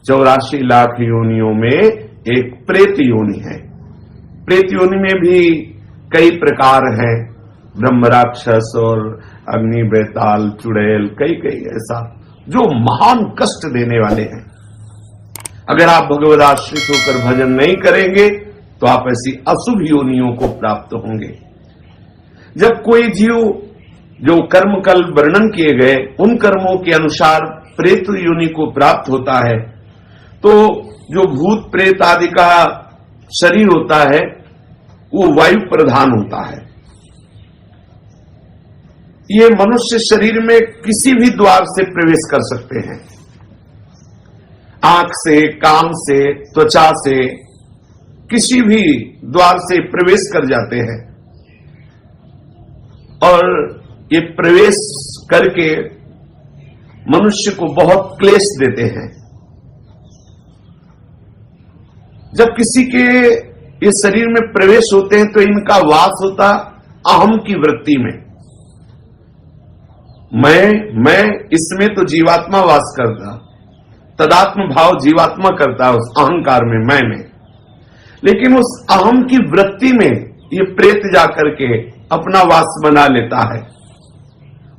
84 लाख योनियों में एक प्रेत योनि है। प्रेत योनि में भी कई प्रकार हैं, ब्रह्म राक्षस और अग्नि बेताल चुड़ैल, कई ऐसा जो महान कष्ट देने वाले हैं। अगर आप भगवद आश्रित होकर भजन नहीं करेंगे तो आप ऐसी अशुभ योनियों को प्राप्त होंगे। जब कोई जीव जो कर्म कल वर्णन किए गए उन कर्मों के अनुसार प्रेत योनि को प्राप्त होता है, तो जो भूत प्रेत आदि का शरीर होता है वो वायु प्रधान होता है। ये मनुष्य शरीर में किसी भी द्वार से प्रवेश कर सकते हैं, आंख से, कान से, त्वचा से, किसी भी द्वार से प्रवेश कर जाते हैं और ये प्रवेश करके मनुष्य को बहुत क्लेश देते हैं। जब किसी के ये शरीर में प्रवेश होते हैं तो इनका वास होता अहम की वृत्ति में। मैं इसमें तो जीवात्मा वास करता, तदात्म भाव जीवात्मा करता है उस अहंकार में, मैं में। लेकिन उस अहम की वृत्ति में ये प्रेत जाकर के अपना वास बना लेता है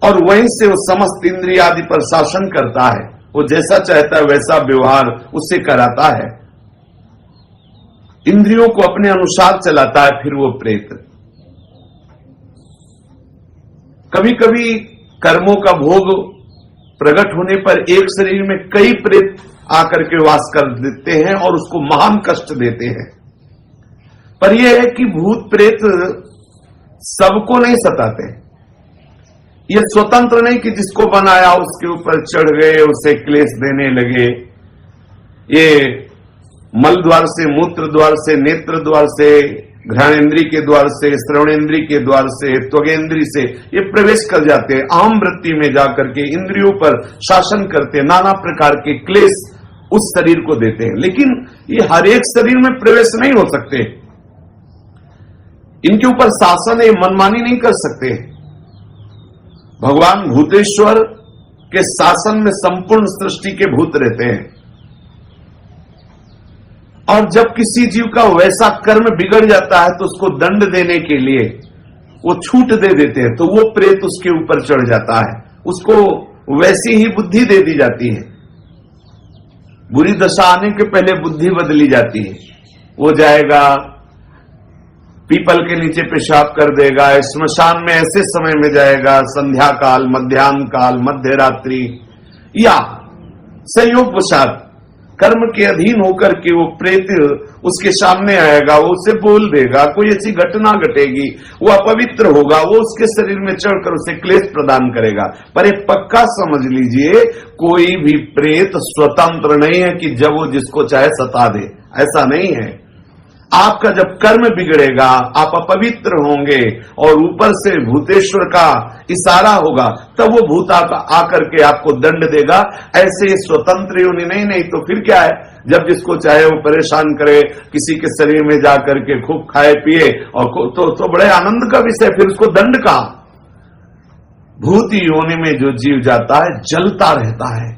और वहीं से वो समस्त इंद्रिय आदि पर शासन करता है। वो जैसा चाहता है वैसा व्यवहार उससे कराता है, इंद्रियों को अपने अनुसार चलाता है। फिर वो प्रेत कभी कभी कर्मों का भोग प्रकट होने पर एक शरीर में कई प्रेत आकर के वास कर देते हैं और उसको महान कष्ट देते हैं। पर यह है कि भूत प्रेत सबको नहीं सताते। ये स्वतंत्र नहीं कि जिसको बनाया उसके ऊपर चढ़ गए, उसे क्लेश देने लगे। ये मल द्वार से, मूत्र द्वार से, नेत्र द्वार से, घ्राणेन्द्रिय के द्वार से, श्रवणेन्द्रिय के द्वार से, त्वगेन्द्रिय से ये प्रवेश कर जाते हैं। अहम वृत्ति में जाकर के इंद्रियों पर शासन करते, नाना प्रकार के क्लेश उस शरीर को देते हैं। लेकिन ये हर एक शरीर में प्रवेश नहीं हो सकते, इनके ऊपर शासन है, मनमानी नहीं कर सकते। भगवान भूतेश्वर के शासन में संपूर्ण सृष्टि के भूत रहते हैं और जब किसी जीव का वैसा कर्म बिगड़ जाता है तो उसको दंड देने के लिए वो छूट दे देते हैं, तो वो प्रेत उसके ऊपर चढ़ जाता है, उसको वैसी ही बुद्धि दे दी जाती है। बुरी दशा आने के पहले बुद्धि बदली जाती है। वो जाएगा पीपल के नीचे पेशाब कर देगा, श्मशान में ऐसे समय में जाएगा, संध्या काल, मध्याह्न काल, मध्य रात्रि, या संयोगवशात कर्म के अधीन होकर के वो प्रेत उसके सामने आएगा, वो उसे बोल देगा, कोई ऐसी घटना घटेगी, वो अपवित्र होगा, वो उसके शरीर में चढ़कर उसे क्लेश प्रदान करेगा। पर एक पक्का समझ लीजिए, कोई भी प्रेत स्वतंत्र नहीं है कि जब वो जिसको चाहे सता दे, ऐसा नहीं है। आपका जब कर्म बिगड़ेगा, आप अपवित्र होंगे और ऊपर से भूतेश्वर का इशारा होगा, तब वो भूत आकर के आपको दंड देगा। ऐसे स्वतंत्र योनि नहीं तो फिर क्या है, जब जिसको चाहे वो परेशान करे, किसी के शरीर में जाकर के खूब खाए पिए और तो बड़े आनंद का विषय, फिर उसको दंड का। भूत योनि में जो जीव जाता है जलता रहता है।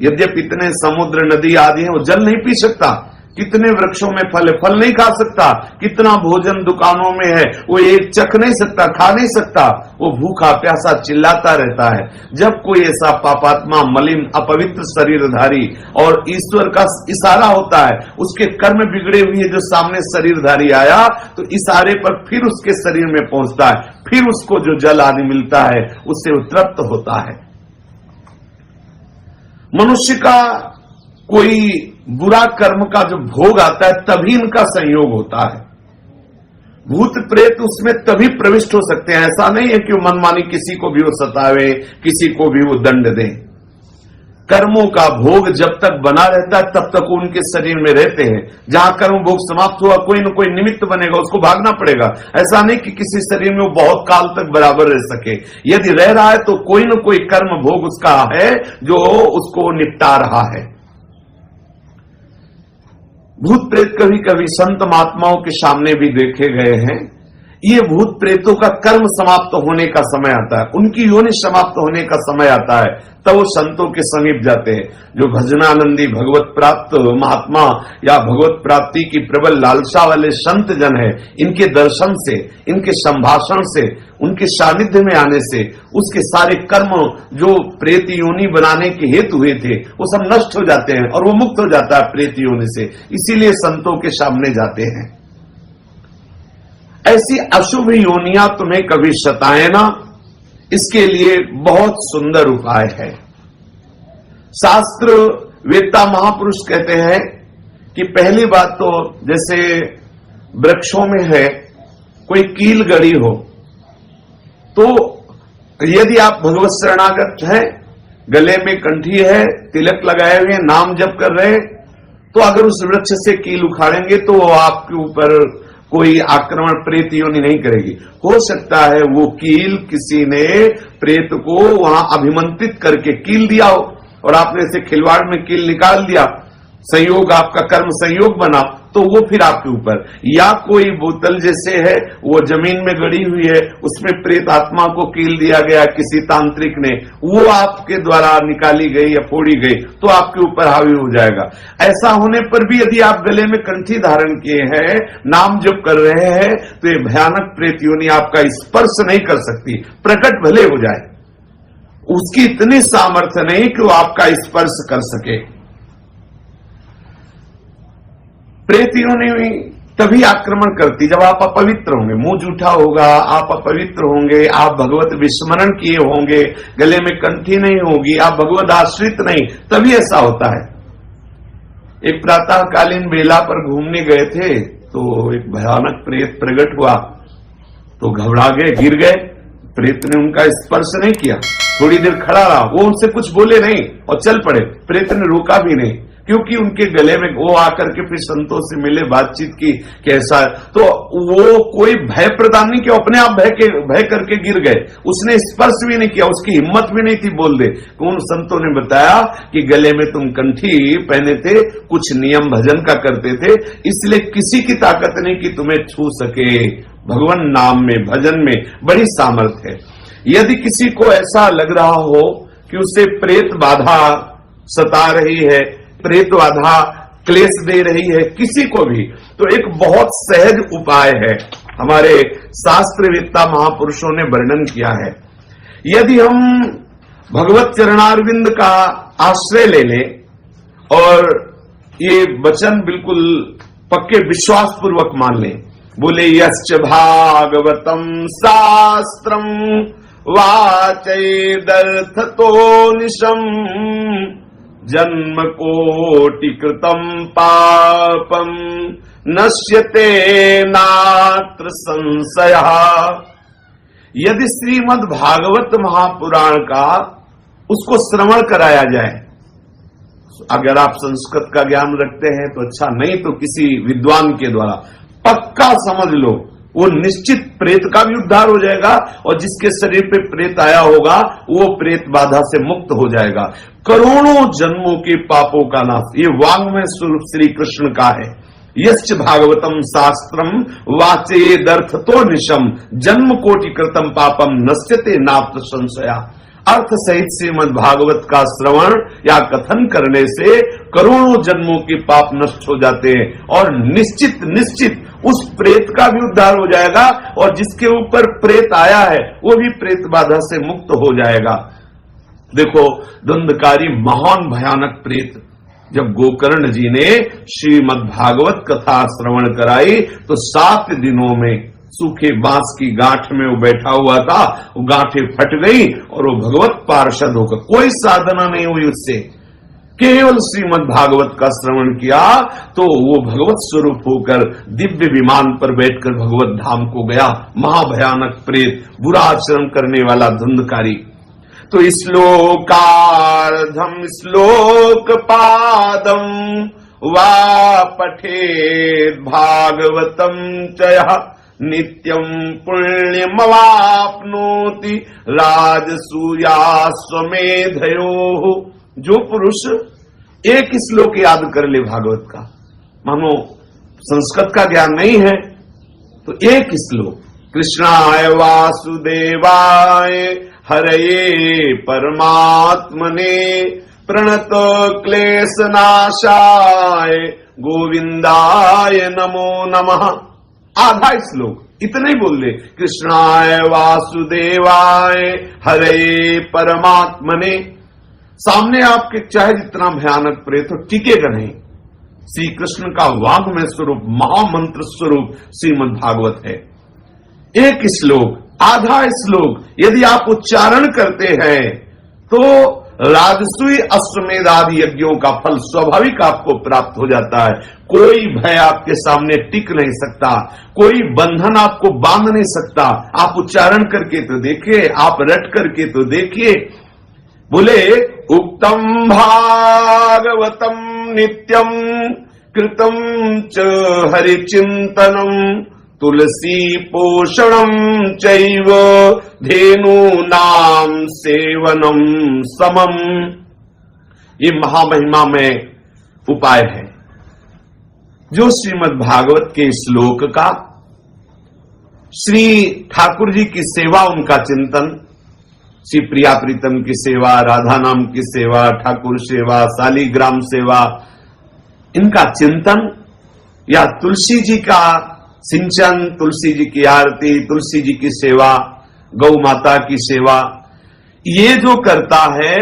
यद्यपि इतने समुद्र नदी आदि हैं, वो जल नहीं पी सकता, कितने वृक्षों में फल है, फल नहीं खा सकता, कितना भोजन दुकानों में है, वो एक चख नहीं सकता, खा नहीं सकता, वो भूखा प्यासा चिल्लाता रहता है। जब कोई ऐसा पापात्मा, मलिन, अपवित्र शरीरधारी और ईश्वर का इशारा होता है, उसके कर्म बिगड़े हुए जो सामने शरीरधारी आया, तो इशारे पर फिर उसके शरीर में पहुंचता है, फिर उसको जो जल आदि मिलता है उससे वो तृप्त होता है। मनुष्य का कोई बुरा कर्म का जो भोग आता है तभी इनका संयोग होता है। भूत प्रेत उसमें तभी प्रविष्ट हो सकते हैं। ऐसा नहीं है कि वो मनमानी किसी को भी वो सतावे, किसी को भी वो दंड दे। कर्मों का भोग जब तक बना रहता है तब तक उनके शरीर में रहते हैं। जहां कर्म भोग समाप्त हुआ, कोई न कोई निमित्त बनेगा, उसको भागना पड़ेगा। ऐसा नहीं कि किसी शरीर में वो बहुत काल तक बराबर रह सके। यदि रह रहा है तो कोई न कोई कर्म भोग उसका है जो उसको निपटा रहा है। भूत प्रेत कभी कभी संत महात्माओं के सामने भी देखे गए हैं। ये भूत प्रेतों का कर्म समाप्त होने का समय आता है, उनकी योनि समाप्त होने का समय आता है, तब वो संतों के समीप जाते हैं। जो भजनानंदी भगवत प्राप्त महात्मा या भगवत प्राप्ति की प्रबल लालसा वाले संत जन है, इनके दर्शन से, इनके संभाषण से, उनके सानिध्य में आने से उसके सारे कर्म जो प्रेत योनि बनाने के हेतु हुए थे वो सब नष्ट हो जाते हैं और वो मुक्त हो जाता है प्रेत योनि से। इसीलिए संतों के सामने जाते हैं। ऐसी अशुभ योनियां तुम्हें कभी सताए ना, इसके लिए बहुत सुंदर उपाय है। शास्त्र वेत्ता महापुरुष कहते हैं कि पहली बात तो जैसे वृक्षों में है कोई कील गड़ी हो, तो यदि आप भगवत शरणागत हैं, गले में कंठी है, तिलक लगाए हुए, नाम जप कर रहे, तो अगर उस वृक्ष से कील उखाड़ेंगे तो वो आपके ऊपर कोई आक्रमण प्रेत योनि नहीं करेगी। हो सकता है वो कील किसी ने प्रेत को वहां अभिमंत्रित करके कील दिया हो और आपने इसे खिलवाड़ में कील निकाल दिया, संयोग आपका कर्म संयोग बना, तो वो फिर आपके ऊपर। या कोई बोतल जैसे है वो जमीन में गड़ी हुई है, उसमें प्रेत आत्मा को कील दिया गया किसी तांत्रिक ने, वो आपके द्वारा निकाली गई या फोड़ी गई, तो आपके ऊपर हावी हो जाएगा। ऐसा होने पर भी यदि आप गले में कंठी धारण किए हैं, नाम जप कर रहे हैं, तो ये भयानक प्रेत योनि आपका स्पर्श नहीं कर सकती, प्रकट भले हो जाए, उसकी इतनी सामर्थ्य नहीं कि वो आपका स्पर्श कर सके। प्रेत योनि तभी आक्रमण करती जब आप अपवित्र होंगे, मुंह जूठा होगा, आप अपवित्र होंगे, आप भगवत विस्मरण किए होंगे, गले में कंठी नहीं होगी, आप भगवत आश्रित नहीं, तभी ऐसा होता है। एक प्रातःकालीन बेला पर घूमने गए थे तो एक भयानक प्रेत प्रकट हुआ, तो घबरा गए, गिर गए। प्रेत ने उनका स्पर्श नहीं किया, थोड़ी देर खड़ा रहा, वो उनसे कुछ बोले नहीं और चल पड़े। प्रेत ने रोका भी नहीं, क्योंकि उनके गले में वो आकर के फिर संतों से मिले, बातचीत की कैसा है, तो वो कोई भय प्रदान नहीं किया, अपने आप भय करके गिर गए, उसने स्पर्श भी नहीं किया, उसकी हिम्मत भी नहीं थी बोल दे। उन संतों ने बताया कि गले में तुम कंठी पहने थे, कुछ नियम भजन का करते थे, इसलिए किसी की ताकत नहीं कि तुम्हें छू सके। भगवान नाम में, भजन में बड़ी सामर्थ्य है। यदि किसी को ऐसा लग रहा हो कि उसे प्रेत बाधा सता रही है, प्रेत बाधा क्लेश दे रही है किसी को भी, तो एक बहुत सहज उपाय है, हमारे शास्त्रवेत्ता महापुरुषों ने वर्णन किया है। यदि हम भगवत चरणारविंद का आश्रय ले लें और ये वचन बिल्कुल पक्के विश्वास पूर्वक मान लें, बोले यश्च भागवतम शास्त्रम वाचैदर्थतो निशम जन्म कोटि कृतम पापम नश्यते नात्र संशयः। यदि श्रीमद् भागवत महापुराण का उसको श्रवण कराया जाए, अगर आप संस्कृत का ज्ञान रखते हैं तो अच्छा, नहीं तो किसी विद्वान के द्वारा, पक्का समझ लो वो निश्चित प्रेत का भी उद्धार हो जाएगा और जिसके शरीर पे प्रेत आया होगा वो प्रेत बाधा से मुक्त हो जाएगा। करोड़ों जन्मों के पापों का नाश, ये वाङ्मय स्वरूप श्री कृष्ण का है। यश्च भागवतम शास्त्रम वाचेदर्थतो निशम जन्म कोटि कृतम पापम नश्यते नात्र संशया। अर्थ सहित श्रीमद् भागवत का श्रवण या कथन करने से करोड़ों जन्मों के पाप नष्ट हो जाते हैं और निश्चित उस प्रेत का भी उद्धार हो जाएगा और जिसके ऊपर प्रेत आया है वो भी प्रेत बाधा से मुक्त हो जाएगा। देखो, धुंधकारी महान भयानक प्रेत, जब गोकर्ण जी ने श्रीमद् भागवत कथा श्रवण कराई तो 7 दिनों में सूखे बांस की गांठ में वो बैठा हुआ था, वो गांठें फट गई और वो भगवत पार्षद होकर, कोई साधना नहीं हुई उससे, केवल श्रीमद् भागवत का श्रवण किया तो वो भगवत स्वरूप होकर दिव्य विमान पर बैठकर भगवत धाम को गया। महाभयानक प्रेत, बुरा आचरण करने वाला धुंधकारी। तो श्लोकार्धम श्लोक पादम वा पठेद भागवतम चयः नित्यम पुण्यमवाप्नोति राजसूयाश्वमेधयो। जो पुरुष एक श्लोक याद कर ले भागवत का, मानो संस्कृत का ज्ञान नहीं है तो एक श्लोक कृष्णाय वासुदेवाय हरये परमात्मने प्रणत क्लेशनाशाय गोविंदाय नमो नमः। आधा श्लोक इतने ही बोल दे, कृष्णाय वासुदेवाय हरये परमात्मने। सामने आपके चाहे जितना भयानक प्रेत हो टिकेगा नहीं। श्री कृष्ण का वाग्मय स्वरूप महामंत्र स्वरूप श्रीमद् भागवत है। एक श्लोक, आधा श्लोक यदि आप उच्चारण करते हैं तो राजसूय अश्वमेध आदि यज्ञों का फल स्वाभाविक आपको प्राप्त हो जाता है। कोई भय आपके सामने टिक नहीं सकता, कोई बंधन आपको बांध नहीं सकता। आप उच्चारण करके तो देखिए, आप रट करके तो देखिए। बोले उक्तम भागवतम नित्यम कृतम च हरिचिंतनम तुलसी पोषणम चैव धेनूनाम सेवनम समम। ये महामहिमा में उपाय है जो श्रीमद् भागवत के श्लोक का, श्री ठाकुर जी की सेवा, उनका चिंतन, श्री प्रिया प्रीतम की सेवा, राधा नाम की सेवा, ठाकुर सेवा, शालिग्राम सेवा, इनका चिंतन, या तुलसी जी का सिंचन, तुलसी जी की आरती, तुलसी जी की सेवा, गौ माता की सेवा, ये जो करता है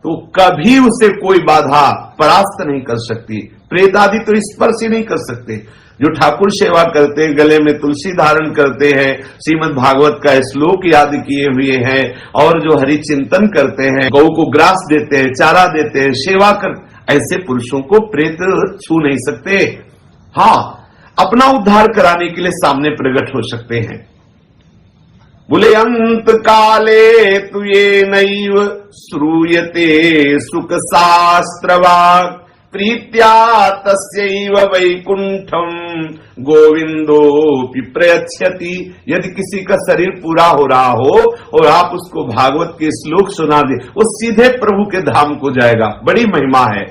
तो कभी उसे कोई बाधा परास्त नहीं कर सकती। प्रेत आदि तो स्पर्श ही नहीं कर सकते। जो ठाकुर सेवा करते हैं, गले में तुलसी धारण करते हैं, श्रीमद् भागवत का श्लोक याद किए हुए हैं, और जो हरि चिंतन करते हैं, गौ को ग्रास देते हैं, चारा देते हैं, सेवा कर, ऐसे पुरुषों को प्रेत छू नहीं सकते। हाँ, अपना उद्धार कराने के लिए सामने प्रकट हो सकते हैं। बोले अंत काले तु ये नैव श्रूयते सुख शास्त्रवाक् प्रीत्या तस्यैव वैकुंठम गोविंदोपि प्रयच्छति। यदि किसी का शरीर पूरा हो रहा हो और आप उसको भागवत के श्लोक सुना दे, वो सीधे प्रभु के धाम को जाएगा। बड़ी महिमा है।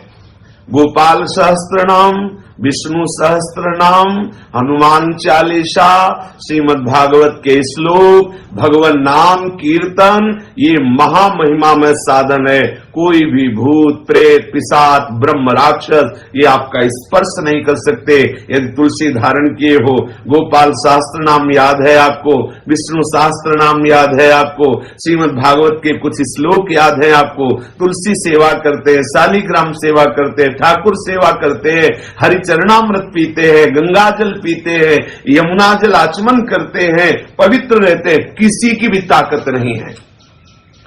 गोपाल सहस्त्र नाम, विष्णु सहस्त्र नाम, हनुमान चालीसा, श्रीमद् भागवत के श्लोक, भगवान नाम कीर्तन, ये महामहिमा में साधन है। कोई भी भूत प्रेत पिशाच ब्रह्म राक्षस ये आपका स्पर्श नहीं कर सकते यदि तुलसी धारण किए हो। गोपाल शास्त्र नाम याद है आपको, विष्णु शास्त्र नाम याद है आपको, श्रीमद् भागवत के कुछ श्लोक याद है आपको, तुलसी सेवा करते हैं, शालिग्राम सेवा करते हैं, ठाकुर सेवा करते हैं, हरिचरणामृत पीते हैं, गंगा जल पीते हैं, यमुना जल आचमन करते हैं, पवित्र रहते हैं, किसी की भी ताकत नहीं है।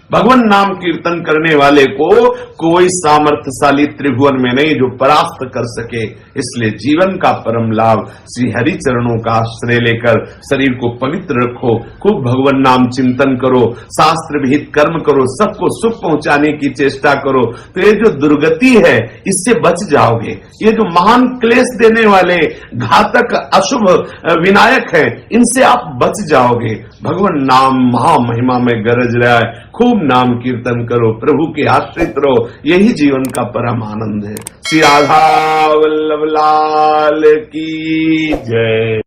भगवान नाम कीर्तन करने वाले को कोई सामर्थ्यशाली त्रिभुवन में नहीं जो परास्त कर सके। इसलिए जीवन का परम लाभ श्री हरि चरणों का आश्रय लेकर शरीर को पवित्र रखो, खूब भगवान नाम चिंतन करो, शास्त्र विहित कर्म करो, सबको सुख पहुंचाने की चेष्टा करो, तो ये जो दुर्गति है इससे बच जाओगे। ये जो महान क्लेश देने वाले घातक अशुभ विनायक है, इनसे आप बच जाओगे। भगवान नाम महामहिमा में गरज रहा है, खूब नाम कीर्तन करो, प्रभु के आश्रित रहो, यही जीवन का परम आनंद है। श्री राधा वल्लभ लाल की जय।